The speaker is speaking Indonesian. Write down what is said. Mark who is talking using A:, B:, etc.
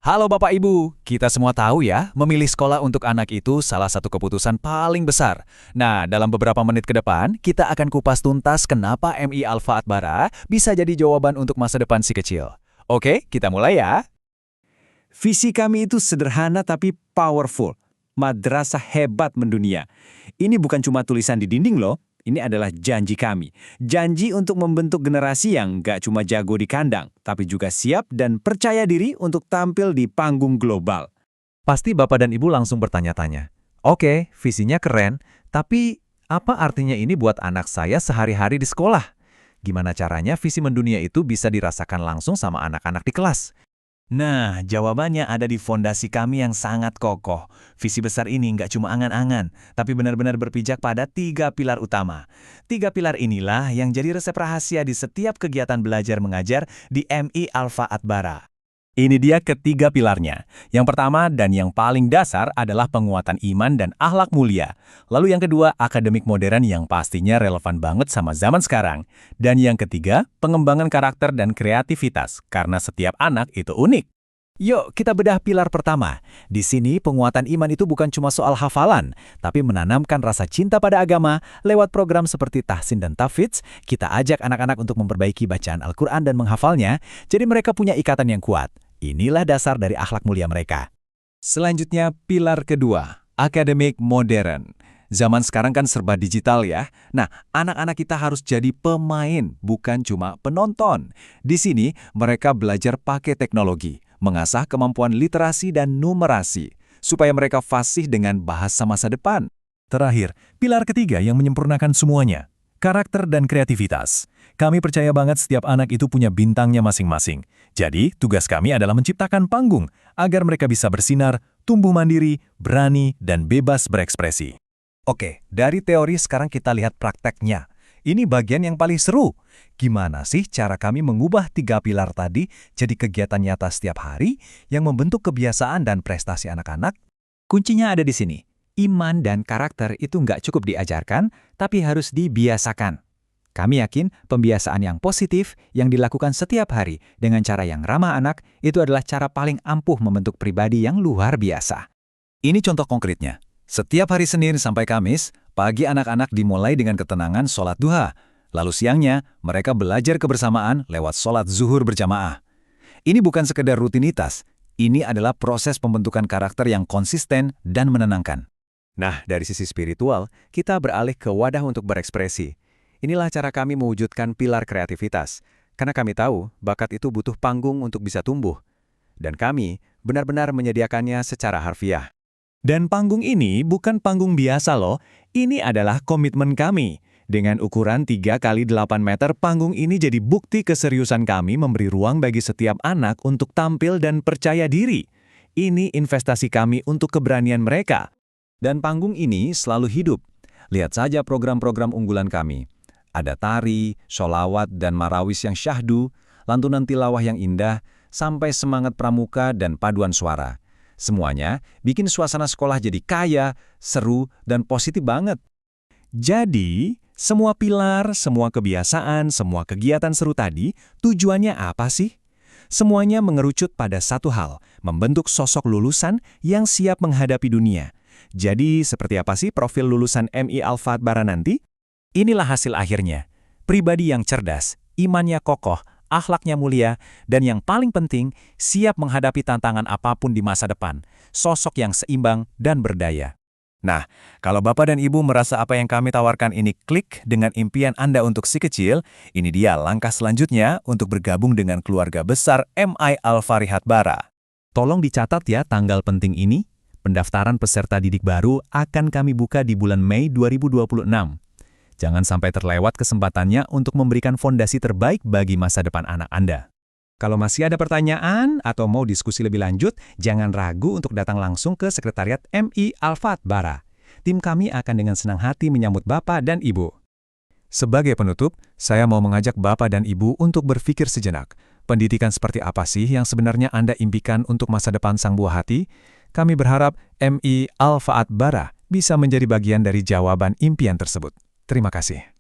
A: Halo Bapak Ibu, kita semua tahu ya, memilih sekolah untuk anak itu salah satu keputusan paling besar. Nah, dalam beberapa menit ke depan, kita akan kupas tuntas kenapa MI Alfa Atbara bisa jadi jawaban untuk masa depan si kecil. Oke, kita mulai ya.
B: Visi kami itu sederhana tapi powerful. Madrasah hebat mendunia. Ini bukan cuma tulisan di dinding loh. Ini adalah janji kami. Janji untuk membentuk generasi yang gak cuma jago di kandang, tapi juga siap dan percaya diri untuk tampil di panggung global.
C: Pasti Bapak dan Ibu langsung bertanya-tanya, oke, visinya keren, tapi apa artinya ini buat anak saya sehari-hari di sekolah? Gimana caranya visi mendunia itu bisa dirasakan langsung sama anak-anak di kelas?
B: Nah, jawabannya ada di fondasi kami yang sangat kokoh. Visi besar ini nggak cuma angan-angan, tapi benar-benar berpijak pada 3 pilar utama. 3 pilar inilah yang jadi resep rahasia di setiap kegiatan belajar mengajar di MI Alfa Atbara. Ini dia ketiga pilarnya. Yang pertama dan yang paling dasar adalah penguatan iman dan akhlak mulia. Lalu yang kedua, akademik modern yang pastinya relevan banget sama zaman sekarang. Dan yang ketiga, pengembangan karakter dan kreativitas, karena setiap anak itu unik.
A: Yuk, kita bedah pilar pertama. Di sini, penguatan iman itu bukan cuma soal hafalan, tapi menanamkan rasa cinta pada agama lewat program seperti Tahsin dan Tahfidz. Kita ajak anak-anak untuk memperbaiki bacaan Al-Quran dan menghafalnya, jadi mereka punya ikatan yang kuat. Inilah dasar dari akhlak mulia mereka.
B: Selanjutnya, pilar kedua, akademik modern. Zaman sekarang kan serba digital ya. Nah, anak-anak kita harus jadi pemain, bukan cuma penonton. Di sini, mereka belajar pakai teknologi, mengasah kemampuan literasi dan numerasi, supaya mereka fasih dengan bahasa masa depan.
C: Terakhir, pilar ketiga yang menyempurnakan semuanya, karakter dan kreativitas. Kami percaya banget setiap anak itu punya bintangnya masing-masing. Jadi, tugas kami adalah menciptakan panggung agar mereka bisa bersinar, tumbuh mandiri, berani, dan bebas berekspresi. Oke, dari teori sekarang kita lihat prakteknya. Ini bagian yang paling seru. Gimana sih cara kami mengubah 3 pilar tadi jadi kegiatan nyata setiap hari yang membentuk kebiasaan dan prestasi anak-anak?
A: Kuncinya ada di sini. Iman dan karakter itu nggak cukup diajarkan, tapi harus dibiasakan. Kami yakin pembiasaan yang positif yang dilakukan setiap hari dengan cara yang ramah anak itu adalah cara paling ampuh membentuk pribadi yang luar biasa.
C: Ini contoh konkretnya. Setiap hari Senin sampai Kamis, pagi anak-anak dimulai dengan ketenangan sholat duha. Lalu siangnya, mereka belajar kebersamaan lewat sholat zuhur berjamaah. Ini bukan sekedar rutinitas, ini adalah proses pembentukan karakter yang konsisten dan menenangkan.
D: Nah, dari sisi spiritual, kita beralih ke wadah untuk berekspresi. Inilah cara kami mewujudkan pilar kreativitas, karena kami tahu bakat itu butuh panggung untuk bisa tumbuh. Dan kami benar-benar menyediakannya secara harfiah.
B: Dan panggung ini bukan panggung biasa loh, ini adalah komitmen kami. Dengan ukuran 3 x 8 meter, panggung ini jadi bukti keseriusan kami memberi ruang bagi setiap anak untuk tampil dan percaya diri. Ini investasi kami untuk keberanian mereka.
C: Dan panggung ini selalu hidup. Lihat saja program-program unggulan kami. Ada tari, sholawat, dan marawis yang syahdu, lantunan tilawah yang indah, sampai semangat pramuka dan paduan suara. Semuanya bikin suasana sekolah jadi kaya, seru, dan positif banget.
B: Jadi, semua pilar, semua kebiasaan, semua kegiatan seru tadi, tujuannya apa sih? Semuanya mengerucut pada satu hal, membentuk sosok lulusan yang siap menghadapi dunia. Jadi, seperti apa sih profil lulusan MI Alfa Atbara nanti? Inilah hasil akhirnya. Pribadi yang cerdas, imannya kokoh, akhlaknya mulia, dan yang paling penting, siap menghadapi tantangan apapun di masa depan. Sosok yang seimbang dan berdaya.
C: Nah, kalau Bapak dan Ibu merasa apa yang kami tawarkan ini klik dengan impian Anda untuk si kecil, ini dia langkah selanjutnya untuk bergabung dengan keluarga besar MI Alfa Atbara.
B: Tolong dicatat ya tanggal penting ini. Pendaftaran peserta didik baru akan kami buka di bulan Mei 2026. Jangan sampai terlewat kesempatannya untuk memberikan fondasi terbaik bagi masa depan anak Anda. Kalau masih ada pertanyaan atau mau diskusi lebih lanjut, jangan ragu untuk datang langsung ke Sekretariat MI Alfa Atbara. Tim kami akan dengan senang hati menyambut Bapak dan Ibu. Sebagai penutup, saya mau mengajak Bapak dan Ibu untuk berpikir sejenak. Pendidikan seperti apa sih yang sebenarnya Anda impikan untuk masa depan sang buah hati? Kami berharap MI Alfa Atbara bisa menjadi bagian dari jawaban impian tersebut. Terima kasih.